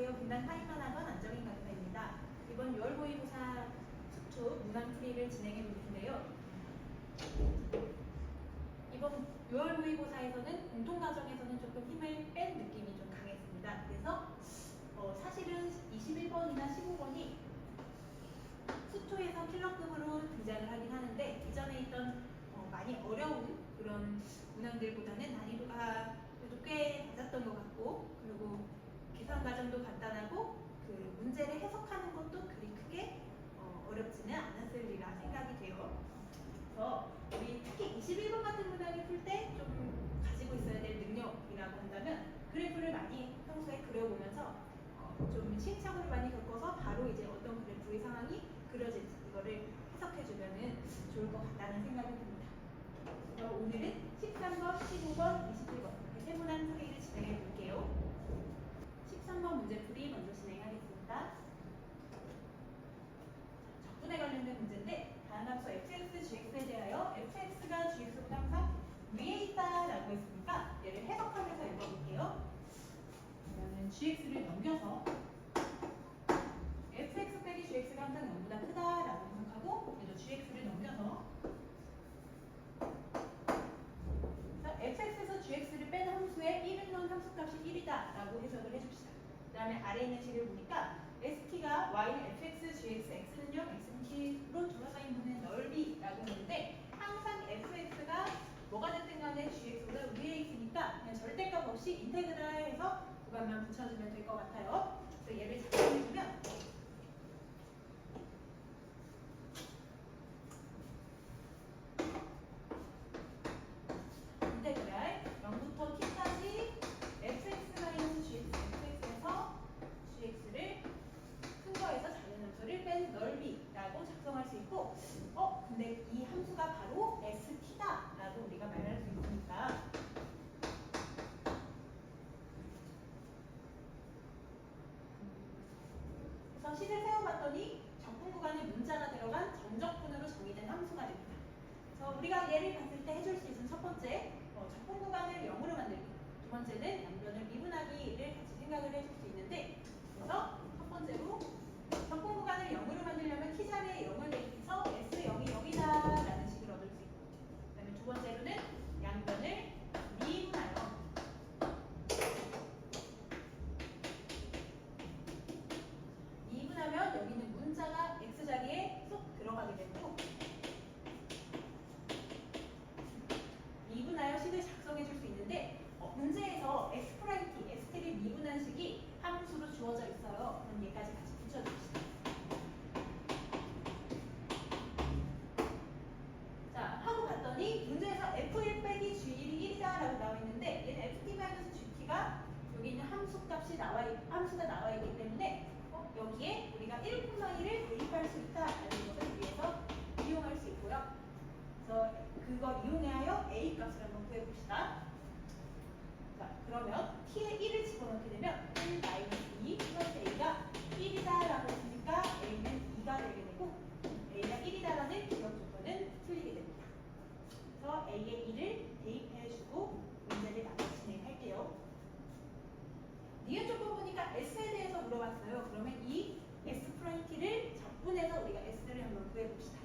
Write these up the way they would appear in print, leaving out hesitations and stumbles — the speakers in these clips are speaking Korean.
안녕하세요. 분당 타임만학원 안정인 강사입니다. 이번 6월 모의고사 수초 문항풀이를 진행해 볼 텐데요. 이번 6월 모의고사에서는 공통과정에서는 조금 힘을 뺀 느낌이 좀 강했습니다. 그래서 사실은 21번이나 15번이 수초에서 킬러급으로 등장을 하긴 하는데 이전에 있던 많이 어려운 그런 문항들보다는 난이도가 그래도 꽤 낮았던 것 같고, 그리고 계산 과정도 간단하고 그 문제를 해석하는 것도 그리 크게 어렵지는 않았으리라 생각이 돼요. 그래서 우리 특히 21번 같은 문항을 풀 때 좀 가지고 있어야 될 능력이라고 한다면 그래프를 많이 평소에 그려보면서 좀 시행착오를 많이 겪어서 바로 이제 어떤 그래프의 상황이 그려질지 이거를 해석해주면 좋을 것 같다는 생각이 듭니다. 그래서 오늘은 13번, 15번, 21번 이렇게 세 문항 풀이를 진행해 볼게요. 13번 문제풀이 먼저 진행하겠습니다. 적분에 관련된 문제인데 다음 함수 fx, gx에 대하여 fx가 gx보다 항상 위에 있다라고 했으니까 얘를 해석하면서 읽어볼게요. 그러면 gx를 넘겨서 fx 빼기 gx가 항상 0보다 크다라고 생각하고 얘도 gx를 넘겨서 fx에서 gx를 뺀 함수의 1을 넣은 함수값이 1이다 라고 해석을 해줍시다. 그 다음에 아래 있는 식을 보니까 st가 y는 fx, gx, x는 0, x는 t로 둘러싸인 분의 넓이라고 했는데 항상 fx가 뭐가 됐든 간에 gx보다 위에 있으니까 그냥 절대값 없이 인테그랄해서 구간만 붙여주면 될 것 같아요. 그래서 얘를 작성해주면 인테그랄 0부터 t까지 fx-gx, fx에서 gx를 큰 거에서 작은 함수를 뺀 넓이라고 작성할 수 있고 근데 이 함수가 바로 st다 라고 우리가 말할 수 있으니까 그래서 식을 세워봤더니 적분 구간에 문자가 들어간 정적분으로 정의된 함수가 됩니다. 그래서 우리가 얘를 봤을 때 해줄 수 있는 첫 번째 적분 구간을 0으로 만들기, 두 번째는 양변을 미분하기를 같이 생각을 해줄 수 있는데, 그래서 첫 번째로 적분 구간을 0으로 만들려면 t자리에 0을 대입해서 s0이 0이다 라는 식을 얻을 수 있고, 그 다음에 두 번째로는 양변을 미분하여 미분하면 여기는 문자가 x자리에 쏙 들어가게 되고, 미분하여 식을 작성해 줄 수 있는데 문제에서 x't, st를 미분한 식이 함수로 주어져 있어요. 그럼 얘까지 같이 붙여줍시다. 자, 하고 봤더니 문제에서 f1 빼기 g1이 1이다 라고 나와 있는데 얘는 ft-gt가 여기 있는 함수가 나와 있기 때문에 여기에 우리가 1,1을 대입할 수 있다라는 것을 위해서 이용할 수 있고요. 그래서 그걸 이용하여 a 값을 한번 구해봅시다. 자, 그러면 t에 1을 집어넣게 되면 1-2 플러스 a가 1이다 라고 했으니까 a는 2가 되게 되고 a가 1이다라는 기억 조건은 틀리게 됩니다. 그래서 a의 1을 대입해주고 문제를 나눠 진행할게요. 니은 조건 보니까 s에 대해서 물어봤어요. 그러면 이 s't를 적분해서 우리가 s를 한번 구해봅시다.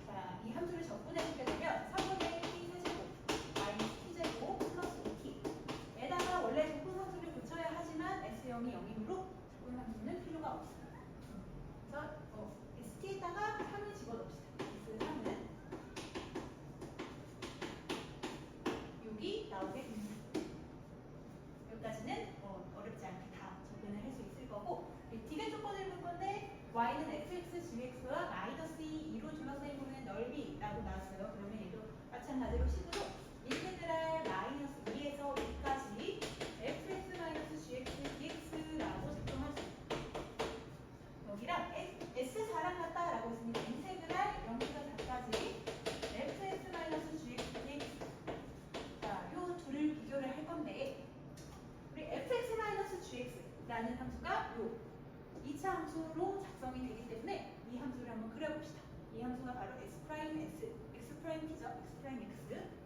자, 이 함수를 적분해주게 되면 3분의 t제곱 마이너스 t제곱 플러스 5t 에다가 원래 적분 함수를 붙여야 하지만 s0이 0이므로 적분 함수는 필요가 없어요. 그래서 st에다가 3을 집어넣읍시다. s3은 여기 나오게 됩니다. 여기까지는 어렵지 않게 다 접근을 할 수 있을 거고, 디귿 조건을 볼 건데 y는 fx, gx와 마이너스 2로 둘러싸인 부분의 넓이라고 나왔어요. 그러면 얘도 마찬가지로 식으로 인테그랄 마이너스 2에서 2까지 fx 마이너스 gx dx라고 작성할 수 있어요. 여기랑 S4랑 같다라고 했으니까 인테그랄 0부터 4까지 fx 마이너스 gx dx. 자, 요 둘을 비교를 할 건데 우리 fx-gx라는 함수가 요 2차 함수로 작성이 되기 때문에 이 함수를 한번 그려봅시다. 이 함수가 바로 x', x't죠. x'x.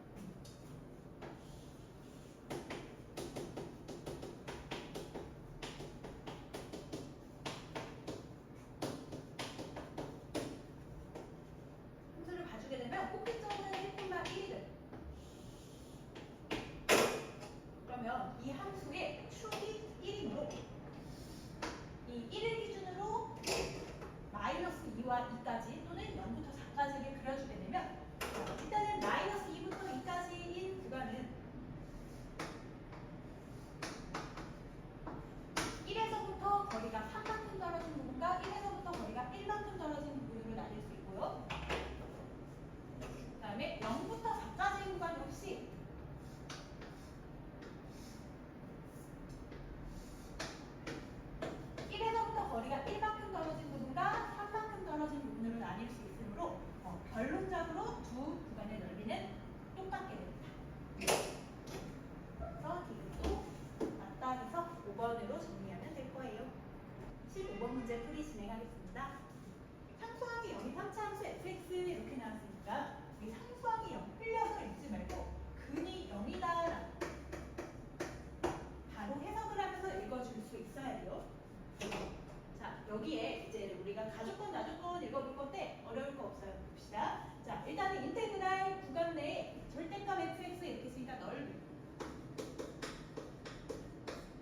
일단은 인테그랄 구간 내에 절대값 fx 이렇게 쓰니까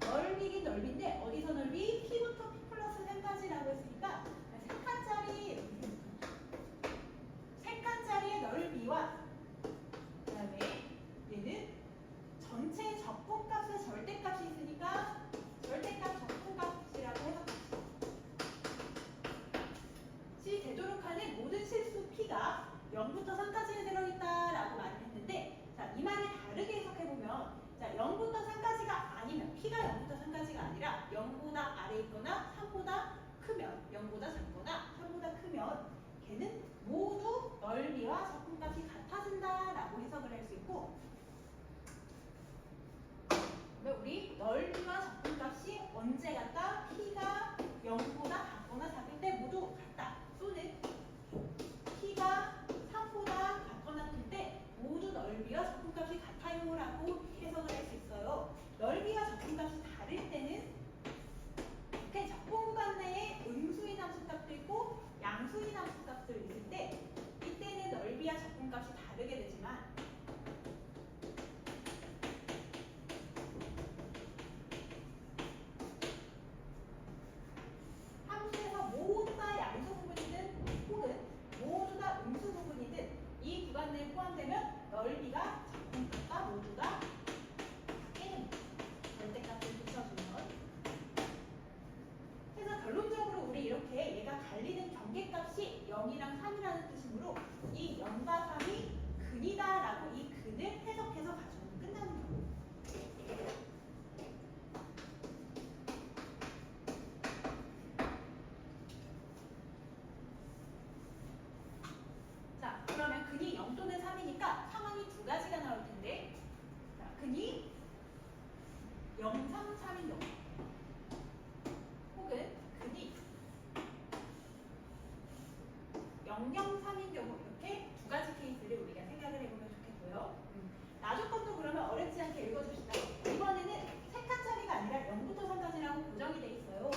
넓이긴 넓인데 어디서 넓이? p부터 p 플러스 3까지라고 했으니까 세 칸짜리의 넓이와 그 다음에 얘는 전체 적분값의 절대값이 있으니까 절대값 적분값이라고 해석합시다. 시 되도록 하는 모든 실수 p가 0부터 3까지에 들어있다라고 말을 했는데 자, 이 말을 다르게 해석해보면 자, 0부터 3까지가 아니면 p가 0부터 3까지가 아니라 0보다 아래 있거나 3보다 크면 0보다 작거나 3보다 크면 걔는 모두 넓이와 적분값이 같아진다라고 해석을 할 수 있고 그러면 우리 넓이와 적분값이 언제 같다? p가 0보다 같거나 작을 때 모두 같다. 또는 p가 3보다 같거나 클 때 모두 넓이와 적분값이 같아요 라고 해석을 할 수 있어요. 넓이와 적분값이 다를 때는 이렇게 적분 구간 내에 음수인 함수값도 있고 양수인 함수값도 있을 때 이때는 넓이와 적분값이 다르게 되지만 함수에서 모두 다 양수 부분이든 혹은 모두 다 음수 부분이든 이 구간 내에 포함되면 넓이가 적분값과 모두 다 같게 됩니다. 절대값을 붙여주면 그래서 결론적으로 우리 이렇게 얘가 갈리는 경계값이 0이랑 3이라는 뜻이므로 이 0과 3이 근이다라고 이 근을 해석해서 가져오면 끝나는 거예요. 자, 그러면 근이 0 또는 3이니까 상황이 두 가지가 나올 텐데 자, 근이 0, 3, 3인 경우 혹은 근이 0, 0, 3인 경우 이렇게 두 가지 케이스를 우리가 생각을 해보면 좋겠고요. 나조건도 그러면 어렵지 않게 읽어줍시다. 이번에는 세 칸짜리가 아니라 0부터 3까지라고 고정이 돼 있어요.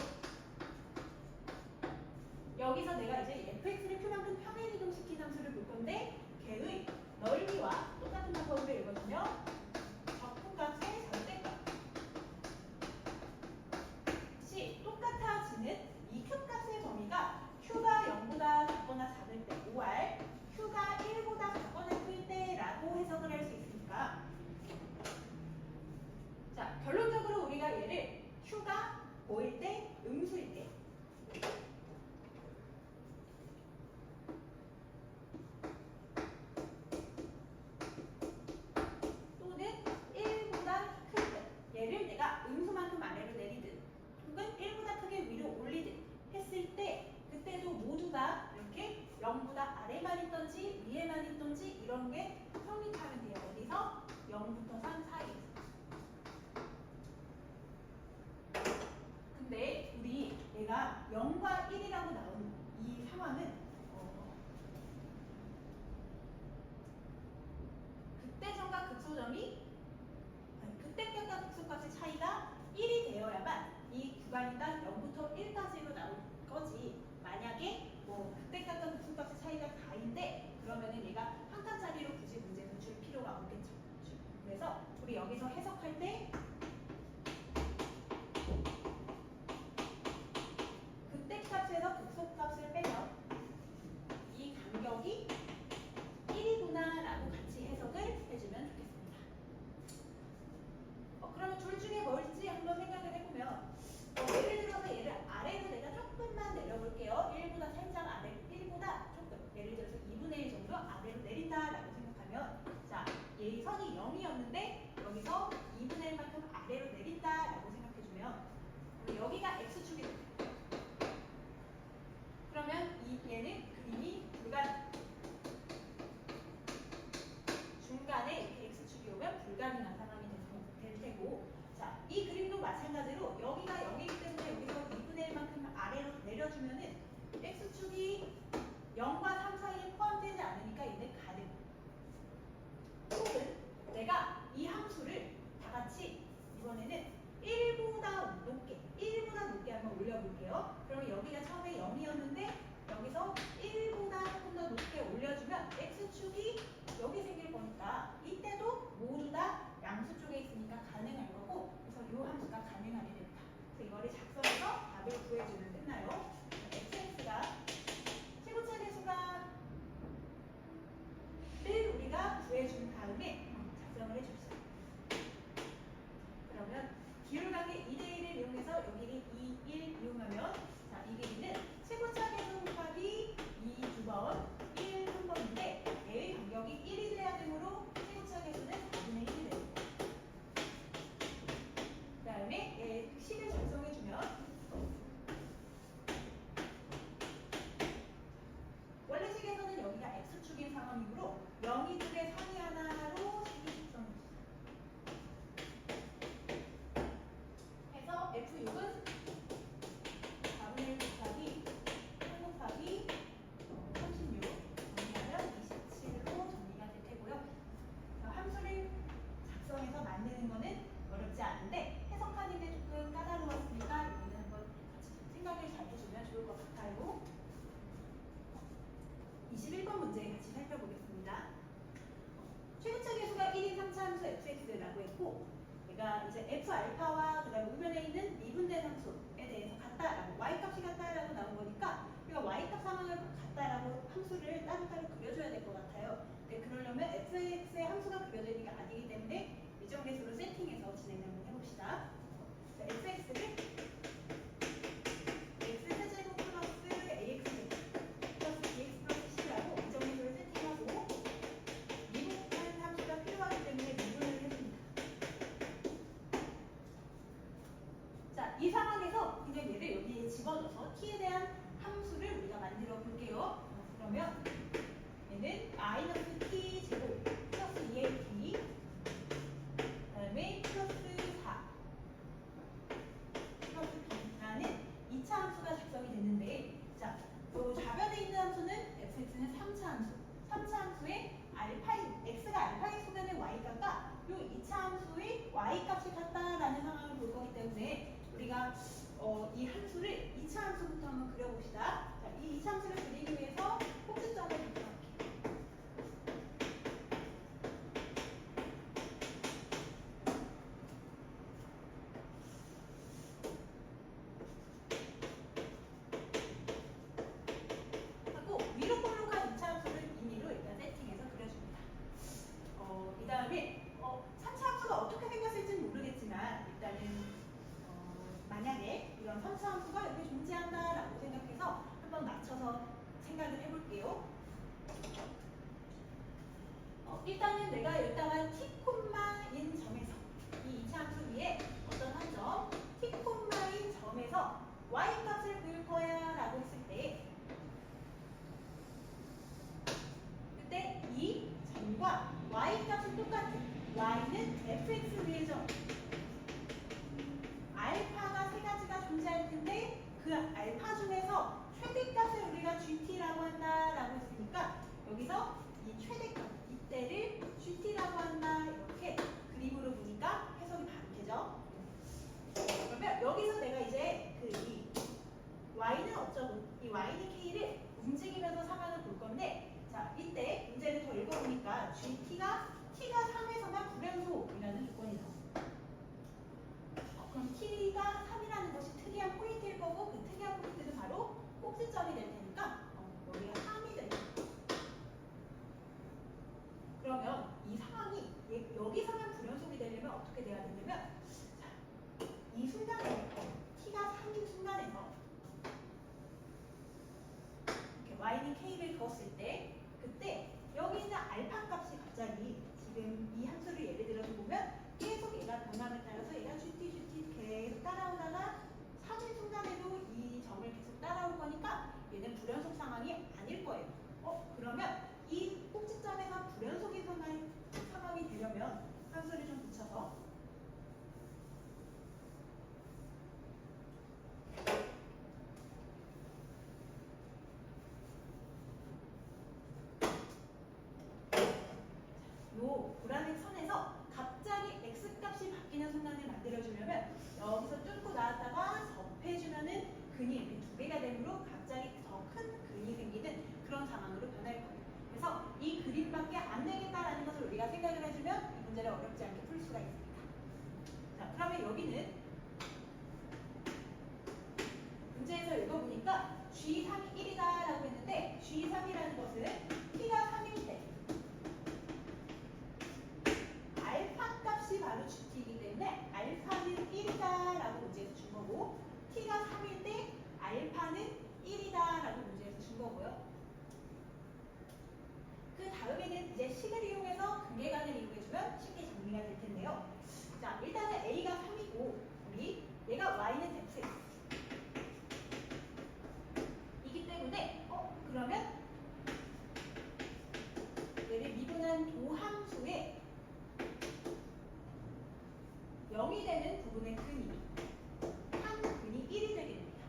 여기서 내가 이제 fx를 표만큼 평행 이동시킨 함수를 볼 건데 걔의 넓이와 똑같은 방법으로 읽어주면 적분값의 절대값 시 똑같아지는 이 q값의 범위가 q가 0보다 작거나 작을 때 5r, q가 1보다 작거나 클 때라고 해석을 할 수 있으니까 자, 결론적으로 우리가 얘를 q가 뭐일 때? 음수일 때 또는 1보다 클 때 얘를 내가 음수만큼 아래로 내리든 혹은 1보다 크게 위로 올리든 했을 때 그때도 모두 다 이렇게 0보다 아래만 있던지 위에만 있던지 이런 게 성립하면 돼요. 어디서? 0부터 3 사이에서. 근데 우리 얘가 0과 1이라고 나온 이 상황은 극대점과 극소점이 극대값과 극소값의 차이가 1이 되어야만 이 구간이 딱 0부터 1까지로 나올 거지. 만약에 뭐 극대값과 극소값의 차이가 4인데 그러면은 얘가 한 칸짜리로 굳이 문제를 줄 필요가 없겠죠. 그래서 우리 여기서 해석할 때 극대값에서 극소값을 빼면 이 간격이 1이구나 라고 같이 해석을 해주면 좋겠습니다. 그러면 둘 중에 뭘지 한번 생각을 해보면 예를 들어서 얘를 아래로 내가 조금만 내려볼게요. 1보다 살짝 아래, 1보다 조금 예를 들어서 2분의 1 정도 아래로 내린다라고 생각하면 자, 얘 선이 0이었는데 여기서 2분의 1만큼 아래로 내린다라고 생각해주면 여기가 x축이 됩니다. 그러면 얘는 그림이 중간에 이렇게 x축이 오면 불가능한 상황이 될 테고 자, 이 그림도 마찬가지로 여기가 0이기 때문에 여기서 2분의 1만큼 아래로 내려주면은 x축이 0과 3 사이에 포함되지 않으니까 얘는 가능. 혹은 내가 이 함수를 다 같이 이번에는 1보다 높게 한번 올려볼게요. 그러면 여기가 처음에 0이었는데 여기서 1보다 조금 더 높게 올려주면 x축이 이거를 작성해서 답을 구해주면 끝나요. fx가 최고차 계수가 를 우리가 구해준 다음에 작성을 해줍시다. 그러면 기울관계 2대1을 이용해서 여기를 2, 1 이용하면 자, 이 길이는 최고차 계수 곱하기 2 2번, 1 3번인데 A의 간격이 1이 돼야 되므로 최고차 계수는 4분의 1이 됩니다. 그 다음에 식을 작성해주면 원래 식에서는 여기가 x축인 상황이므로 0이 2개, 3이 하나로 식이 작성해줍니다. 해서 F6은 4분의 1 곱하기 8 곱하기 36 정리하면 27로 정리가 될 테고요. 함수를 작성해서 만드는 거는 어렵지 않은데 해석하는 게 조금 까다로웠으니까 여기는 한번 같이 생각을 잘 해주면 좋을 것 같아요. 21번 문제 같이 살펴보겠습니다. 최고차 계수가 1인 3차 함수 fx라고 했고 얘가 이제 f알파와 그 다음에 우변에 있는 미분된 함수에 대해서 같다라고 y값이 같다라고 나온 거니까 우리가 y값 상황을 같다라고 함수를 따로따로 그려줘야 될 것 같아요. 근데 그러려면 fx의 함수가 그려져 있는 게 아니기 때문에 미정계수로 세팅해서 진행을 한번 해봅시다. 자, fx를 x세제곱 플러스 ax제곱 플러스 bx 플러스 c라고 미정계수를 세팅하고 미분한 함수가 필요하기 때문에 미분을 해줍니다. 자, 이 상황에서 그냥 얘를 여기에 집어넣어서 t에 대한 함수를 우리가 만들어 볼게요. 그러면 얘는 마이너스 t 제곱 플러스 2ap 그 다음에 플러스 4 플러스 b라는 2차 함수가 작성이 됐는데 자, 좌변에 있는 함수는 fx는 3차 함수 3차 함수의 x가 알파의 수간의 y값과 이 2차 함수의 y값이 같다라는 상황을 볼 거기 때문에 우리가 이 함수를 2차 함수부터 한번 그려봅시다. 자, 이 2차 함수를 그리기 위해서 꼭지점을 작성할게요. 하고 위로 볼록한 2차 함수를 임의로 일단 세팅해서 그려줍니다. 이 다음에 3차 함수가 어떻게 생겼을지는 모르겠지만 일단은 만약에 이런 3차 함수가 여기 존재한다라고 생각해서 한번 맞춰서 생각을 해볼게요. 일단은 내가 여기다가 t,인 점에서 이 2차 함수 위에 어떤 한 점 t,인 점에서 y값을 구할 거야 라고 했을 때 그때 이 점과 y값은 똑같은 y는 fx 위의 점 알파가 세 가지가 존재할 텐데 그 알파 중에서 최대값을 우리가 gt라고 한다라고 했으니까 여기서 이 최대값 이때를 gt라고 한다 이렇게 그림으로 보니까 해석이 바로 되죠. 그러면 여기서 내가 이제 이 y는 어쩌고 이 y는 k를 움직이면서 상황을 볼 건데 자 이때 문제를 더 읽어보니까 t가 3에서만 불연속이라는 조건이 나옵니다. 그럼 t가 3이라는 것이 특이한 포인트일 거고 그 특이한 포인트는 바로 꼭지점이 될 테니까 여기가 3이 될 거예요. 그러면 이 상황이 여기서만 불연속이 되려면 어떻게 돼야 되냐면 자, 이 순간에 t가 3인 순간에서 이렇게 y는 k를 그었을 때 그때 여기 있는 알파 값이 갑자기 지금 이 함수를 예를 들어서 보면 계속 얘가 변함에 따라서 얘가 GT 계속 따라오다가 3인 순간에도 이 점을 계속 따라올 거니까 얘는 불연속 상황이 아닐 거예요. 그러면 이 꼭지점에서 불연속인 상황이 되려면 함수를 좀 붙여서 요 보라색 선에서 갑자기 x값이 바뀌는 순간을 만들어주려면 여기서 뚫고 나왔다가 접해주면은 근이 이렇게 두 개가 되므로 갑자기 더 큰 근이 생기는 그런 상황으로 변할 거예요. 그래서 이 그림밖에 안 되겠다라는 것을 우리가 생각을 해주면 이 문제를 어렵지 않게 풀 수가 있습니다. 자, 그러면 여기는 문제를 읽어보니까 G3이 1이다라고 했는데 G3이라는 것은 T가 3일 때 알파 값이 바로 GT이기 때문에 알파는 1이다라고 문제에서 준 거고 T가 3일 때 알파는 1이다라고 문제에서 준 거고요. 그 다음에는 이제 식을 이용해서 관계관을 이용해주면 쉽게 정리가 될 텐데요. 자, 일단은 A가 3이고 우리 얘가 Y는 X 이기 때문에 그러면 얘를 미분한 도함수에 0이 되는 부분의 근이 한 근이 1이 되게 됩니다.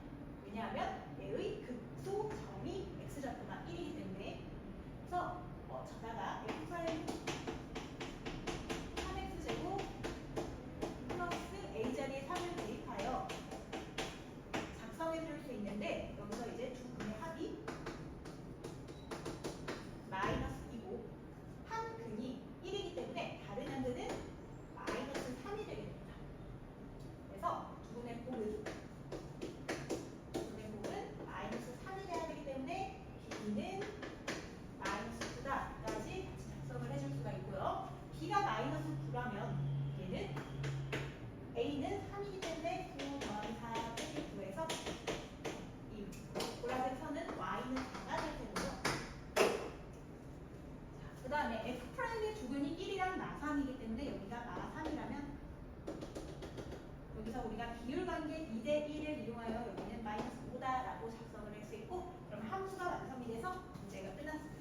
왜냐하면 얘의 극소 점이 x좌표가 1이기 때문에 그래서 저다가 x 프라임 3x제곱 플러스 a 자리에 3을 대입하여 작성해 줄 수 있는데 여기서 이제 두 근의 합이 마이너스 2고 한 근이 1이기 때문에 다른 한 근은 마이너스 3이 되게 됩니다. 그래서 두 근의 곱은 마이너스 3이 돼야 되기 때문에 b는 마이너스 9다까지 같이 작성을 해줄 수가 있고요. b가 마이너스 9라면 얘는 a는 3이기 때문에 9 더하기 4 빼기 9에서 이 보라색 선은 y는 4가 될 테고요. 그 다음에 f'의 두근이 1이랑 마3이기 때문에 여기가 마3이라면 여기서 우리가 비율관계 2대1을 이용하여 여기는 마이너스 5다라고 작성을 할 수 있고 그럼 함수가 완성이 돼서 문제가 끝났습니다.